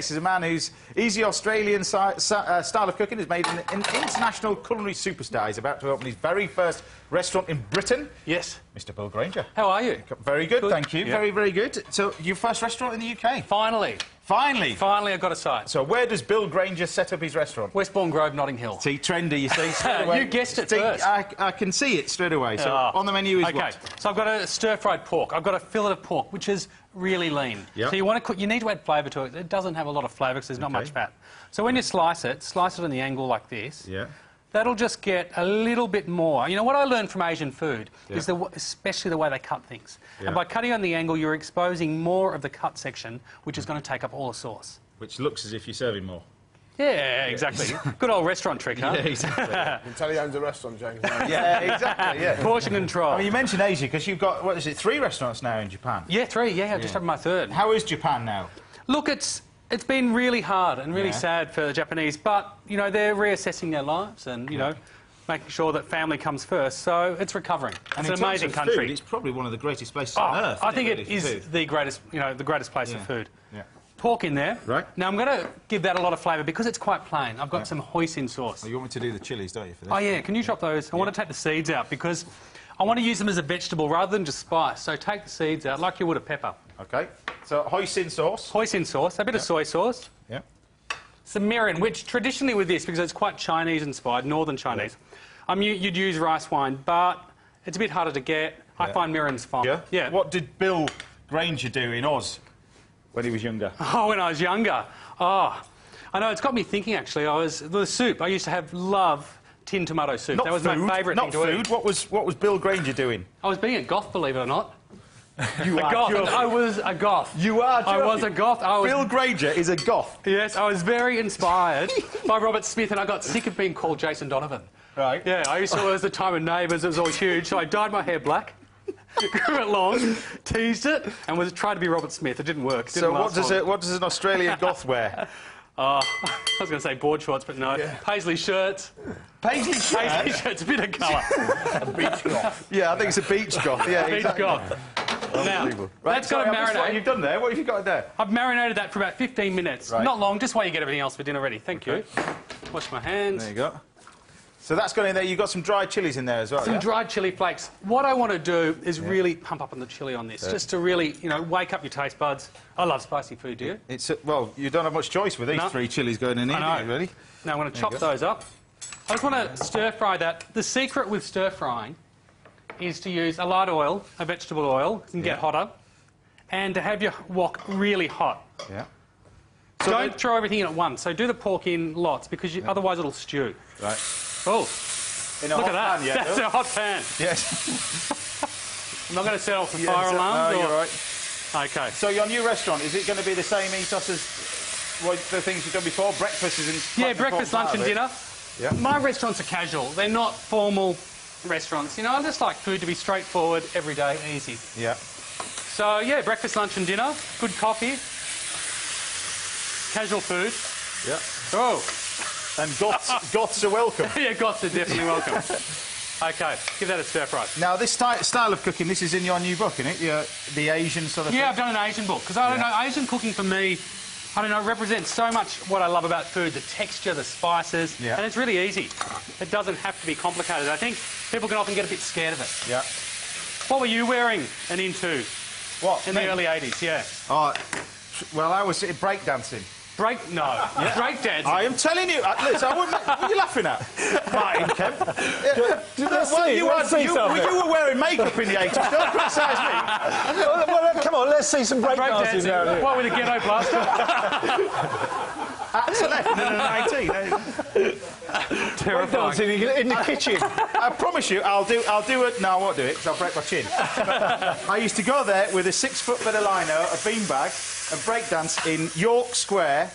This is a man whose easy Australian style of cooking has made him an international culinary superstar. He's about to open his very first restaurant in Britain. Yes. Mr. Bill Granger. How are you? Very good, thank you. Yeah. Very, very good. So, your first restaurant in the UK? Finally. Finally? Finally, I got a site. So, where does Bill Granger set up his restaurant? Westbourne Grove, Notting Hill. See, trendy, you see, straight away. You guessed it first. I can see it straight away. So, on the menu is what? So, I've got a stir-fried pork. I've got a fillet of pork, which is really lean. Yep. So, you want to cook. You need to add flavour to it. It doesn't have a lot of flavour because there's not much fat. So, when you slice it on the angle like this. Yeah. That'll just get a little bit more. You know, what I learned from Asian food is especially the way they cut things. Yeah. And by cutting on the angle, you're exposing more of the cut section, which is going to take up all the sauce. Which looks as if you're serving more. Yeah, exactly. Good old restaurant trick, huh? Yeah, exactly. You can tell he owns a restaurant, James. Yeah, exactly, yeah. Portion control. I mean, you mentioned Asia, because you've got, what is it, 3 restaurants now in Japan? Yeah, 3, yeah, I've just had my 3rd. How is Japan now? Look, it's been really hard and really sad for the Japanese, but, you know, they're reassessing their lives and, you know, making sure that family comes first, so it's recovering. And it's an amazing country. Food, it's probably one of the greatest places on earth. I think it is the greatest, you know, the greatest place for food. Yeah. Pork in there. Right. Now, I'm going to give that a lot of flavour because it's quite plain. I've got some hoisin sauce. Oh, you want me to do the chilies, don't you, for this? Oh, yeah. Can you chop those? I want to take the seeds out because I want to use them as a vegetable rather than just spice. So take the seeds out like you would a pepper. OK. So, hoisin sauce. Hoisin sauce. A bit of soy sauce. Yeah. Some mirin, which traditionally with this, because it's quite Chinese-inspired, northern Chinese, you'd use rice wine, but it's a bit harder to get. I find mirin's fine. Yeah? Yeah. What did Bill Granger do in Oz when he was younger? Oh, when I was younger. Oh, I know, it's got me thinking, actually. The soup, I used to love tin tomato soup. Not that was food, my favourite thing to eat. What was Bill Granger doing? I was being a goth, believe it or not. You are goth. I was a goth. You are joking. I was a goth. Bill Granger is a goth. Yes, I was very inspired by Robert Smith, and I got sick of being called Jason Donovan. Right. Yeah, I used to, it was the time of Neighbours, it was all huge, so I dyed my hair black, grew it long, teased it, and tried to be Robert Smith. It didn't work. So what does an Australian goth wear? I was going to say board shorts, but no. Yeah. Paisley shirts. Paisley shirts? Paisley shirts, a bit of colour. A beach goth. Yeah, I think it's a beach goth. Yeah, beach exactly. goth. Now, that's got to marinate. What you've done there? What have you got there? I've marinated that for about 15 minutes. Right. Not long, just while you get everything else for dinner ready. Thank you. Wash my hands. There you go. So that's gone in there. You've got some dried chilies in there as well, Some dried chilli flakes. What I want to do is really pump up on the chilli on this, just to really, you know, wake up your taste buds. I love spicy food, do you? Well, you don't have much choice with these 3 chilies going in here, do you, really? Now I'm going to chop those up. I just want to stir-fry that. The secret with stir-frying is to use a light oil, a vegetable oil, it can get hotter, and to have your wok really hot. Yeah. So don't throw everything in at once. So do the pork in lots, because otherwise it'll stew. Right. Oh, look at that. Pan, yeah, that's a hot pan. Yes. I'm not going to set off the fire alarm. No, you're right. OK. So your new restaurant, is it going to be the same ethos as the things you've done before? Breakfast is in... Yeah, breakfast, lunch and dinner. Yeah. My restaurants are casual. They're not formal restaurants. You know, I just like food to be straightforward, everyday, easy. Yeah. So, yeah, breakfast, lunch and dinner, good coffee, casual food. Yeah. Oh. And goths are welcome. Yeah, goths are definitely welcome. OK, give that a stir-fry. Now, this style of cooking, this is in your new book, isn't it? The Asian sort of thing? Yeah, I've done an Asian book, because I don't know, Asian cooking for me, I don't know, represents so much what I love about food, the texture, the spices, and it's really easy. It doesn't have to be complicated. I think people can often get a bit scared of it. Yeah. What were you wearing and into? What? In the early 80s, yeah. Oh, well, I was breakdancing. Breakdancing. I am telling you. Listen, what are you laughing at? Martin Kemp. You were wearing makeup in the 80s. Don't criticise me. Well, come on, let's see some breakdancing now. What with a ghetto blaster? Axel left in the 19. Terrifying. In the kitchen. I promise you, I'll do it. No, I won't do it because I'll break my chin. I used to go there with a 6-foot bit of lino, a beanbag, and breakdance in York Square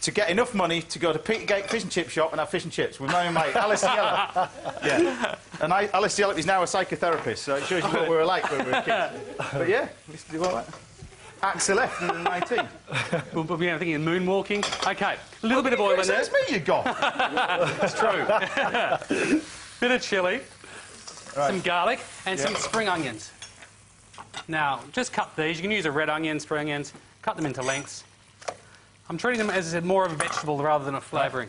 to get enough money to go to Petergate Fish and Chip Shop and have fish and chips with my own mate, Alice Yellop. Yeah. And Alice Yellop is now a psychotherapist, so it shows you what we were like when we were kids. But yeah, we used to do all that. Axel left in the 19. We'll be thinking of moonwalking. OK, a little bit of oil in there. It's me, you got. That's true. Bit of chilli, some garlic, and some spring onions. Now, just cut these. You can use a red onion, spring onions. Cut them into lengths. I'm treating them, as I said, more of a vegetable rather than a flavouring.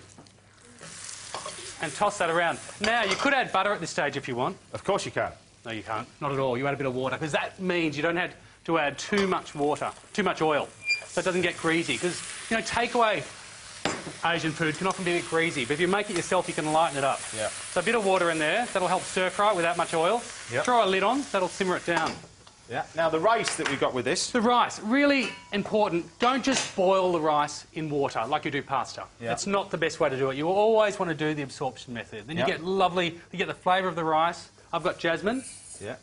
And toss that around. Now, you could add butter at this stage if you want. Of course you can. No, you can't. Not at all. You add a bit of water, because that means you don't have to add too much water, too much oil, so it doesn't get greasy. Because, you know, takeaway Asian food can often be a bit greasy, but if you make it yourself, you can lighten it up. Yeah. So a bit of water in there, that'll help stir-fry it without much oil. Yep. Throw a lid on, that'll simmer it down. Yeah. Now, the rice that we've got with this... The rice, really important. Don't just boil the rice in water like you do pasta. Yeah. That's not the best way to do it. You always want to do the absorption method. Then Yep. you get lovely, you get the flavour of the rice. I've got jasmine, Yeah.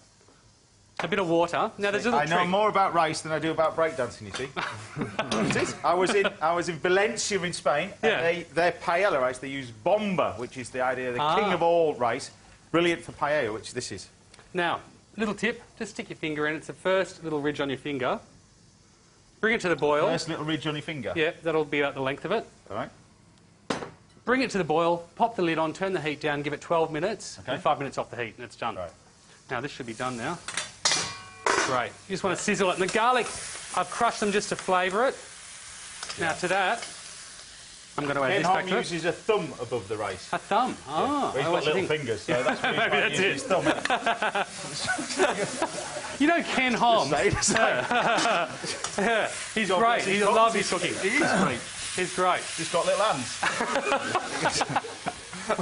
a bit of water. Now, there's a little I know trick. more about rice than I do about breakdancing, you see. I was in Valencia in Spain, Yeah. and their paella rice, they use bomba, which is the idea of the king of all rice. Brilliant for paella, which this is. Now, little tip, just stick your finger in. It's the first little ridge on your finger. Bring it to the boil. Nice little ridge on your finger. Yeah, that'll be about the length of it. All right. Bring it to the boil, pop the lid on, turn the heat down, give it 12 minutes, Okay. and 5 minutes off the heat, and it's done. Right. Now, this should be done now. Great. You just want to sizzle it. And the garlic, I've crushed them just to flavour it. Now, to that, I'm going to add Ken this back Hom to it. uses a thumb above the rice. A thumb. Oh, Well, he's I got always little think- fingers, so that's what Maybe he's that's his thumb. You know Ken Hom? Yeah. Yeah, he's God great. bless He his loves his cooks. cooking. He is great. He's great. He's got little hands.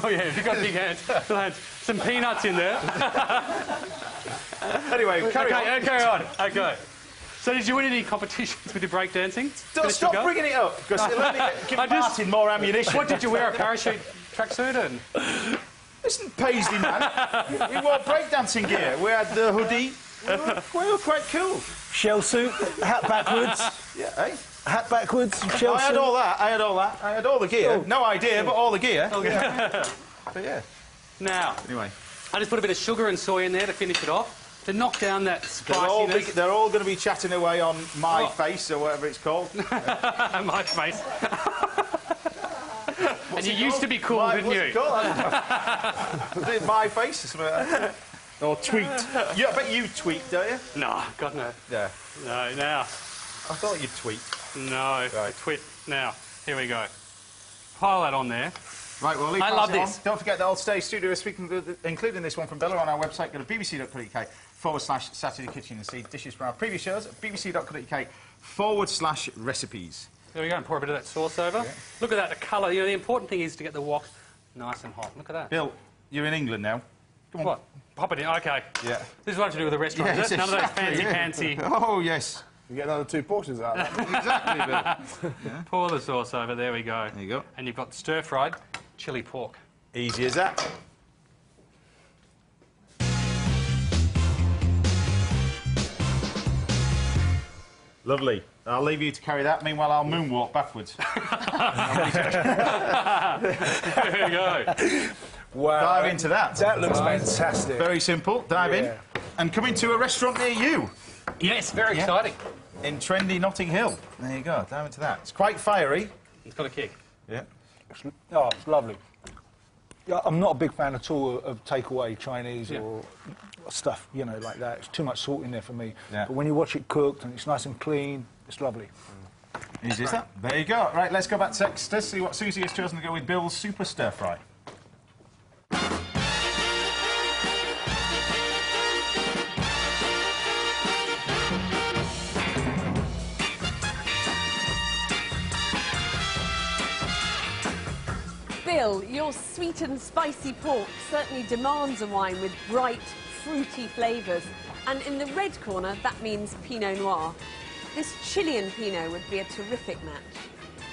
Oh, yeah, if you've got big hands. Little hands. Some peanuts in there. Anyway, carry on. Carry on. Okay. So did you win any competitions with your breakdancing? Don't stop bringing it up, because it'll only give Martin more ammunition. What did you wear? A parachute tracksuit and... Listen, Paisley man. We wore breakdancing gear. We had the hoodie. We were quite cool. Shell suit, hat backwards. Yeah, eh? Hat backwards, shell I had suit. all that. I had all the gear. Oh. No idea, but all the gear. Yeah. But yeah. Now, Anyway, I just put a bit of sugar and soy in there to finish it off, to knock down that spiciness. they're all going to be chatting away on my Oh. face or whatever it's called. My face. And you used to be cool, My, didn't what's you? it called? Was it my face or something like that? Or tweet. Yeah, I bet you tweet, don't you? No, God no. Yeah. No, now. I thought you'd tweet. No. Right. Twit. Now, here we go. Pile that on there. Right, well, I love this. Don't forget that I'll stay studio this week, including this one from Bella on our website. Go to bbc.co.uk/Saturday Kitchen and see dishes from our previous shows at bbc.co.uk/recipes. There we go, and pour a bit of that sauce over. Yeah. Look at that, the colour. You know, the important thing is to get the wok nice and hot. Look at that. Bill, you're in England now. Come on. What? Pop it in. OK. Yeah. This is what I have to do with a restaurant, Yeah, is it? None of those fancy. Oh, yes. You get another 2 portions out of that. Exactly, Bill. Pour the sauce over. There we go. There you go. And you've got stir-fried chilli pork. Easy as that. Lovely. I'll leave you to carry that. Meanwhile, I'll moonwalk backwards. There you go. Wow. Dive into that. That looks fantastic. Very simple. Dive in. Yeah. And come into a restaurant near you Yes, very Yeah. exciting. in trendy Notting Hill. There you go. Dive into that. It's quite fiery. It's got a kick. Yeah. Oh, it's lovely. Yeah, I'm not a big fan at all of takeaway Chinese Yeah. or stuff, you know, like that. It's too much salt in there for me. Yeah. But when you watch it cooked and it's nice and clean, it's lovely. Easy as that. There you go. Right, let's go back to Exeter, see what Susie has chosen to go with Bill's Super Stir Fry. Bill, your sweet and spicy pork certainly demands a wine with bright, fruity flavours. And in the red corner, that means Pinot Noir. This Chilean Pinot would be a terrific match.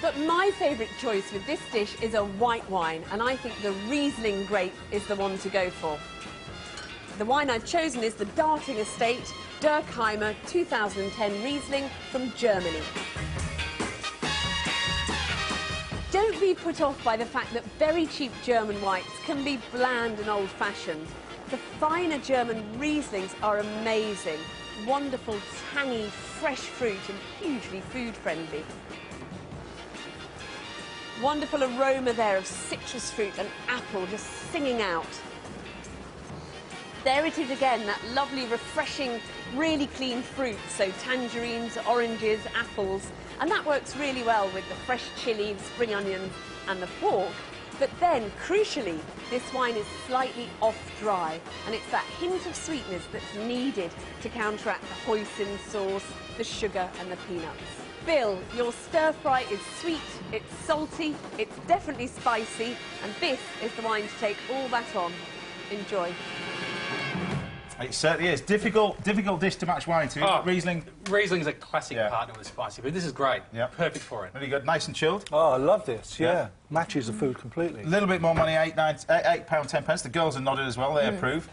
But my favourite choice with this dish is a white wine, and I think the Riesling grape is the one to go for. The wine I've chosen is the Darting Estate Durkheimer 2010 Riesling from Germany. Don't be put off by the fact that very cheap German whites can be bland and old-fashioned. The finer German Rieslings are amazing. Wonderful, tangy, fresh fruit and hugely food-friendly. Wonderful aroma there of citrus fruit and apple just singing out. There it is again, that lovely, refreshing, really clean fruit. So tangerines, oranges, apples, And that works really well with the fresh chilli, the spring onions and the pork. But then, crucially, this wine is slightly off-dry, and it's that hint of sweetness that's needed to counteract the hoisin sauce, the sugar and the peanuts. Bill, your stir-fry is sweet, it's salty, it's definitely spicy, and this is the wine to take all that on. Enjoy. It certainly is. Difficult dish to match wine to. Oh, Riesling. Riesling's a classic partner with spicy, but this is great. Yeah. Perfect for it. Really good. Nice and chilled. Oh, I love this. Yeah. Matches the food completely. A little bit more money, £8.10. The girls are nodded as well. They approve.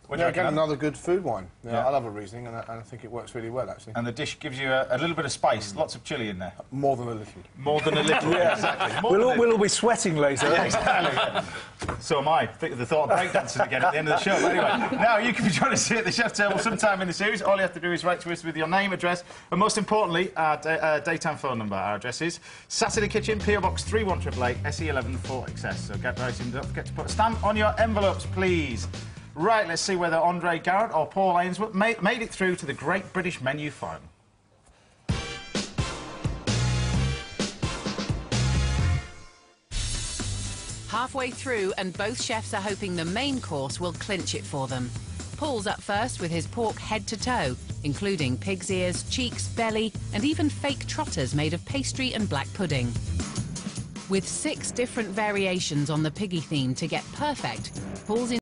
Yeah, again, another good food wine. Yeah, I love a Riesling, and I think it works really well, actually. And the dish gives you a little bit of spice, lots of chilli in there. More than a little. More than a little, Yeah. exactly. We'll all be sweating later. Yeah, exactly. So am I. The thought of breakdancing again at the end of the show. But anyway, now you can be joining us here at the chef's table sometime in the series. All you have to do is write to us with your name, address, and most importantly, our daytime phone number. Our address is Saturday Kitchen, PO Box 31888, SE11 4XS. So get writing. Don't forget to put a stamp on your envelopes, please. Right, let's see whether Andre Garrett or Paul Ainsworth made it through to the Great British Menu final. Halfway through, and both chefs are hoping the main course will clinch it for them. Paul's up first with his pork head to toe, including pig's ears, cheeks, belly, and even fake trotters made of pastry and black pudding. With 6 different variations on the piggy theme to get perfect, Paul's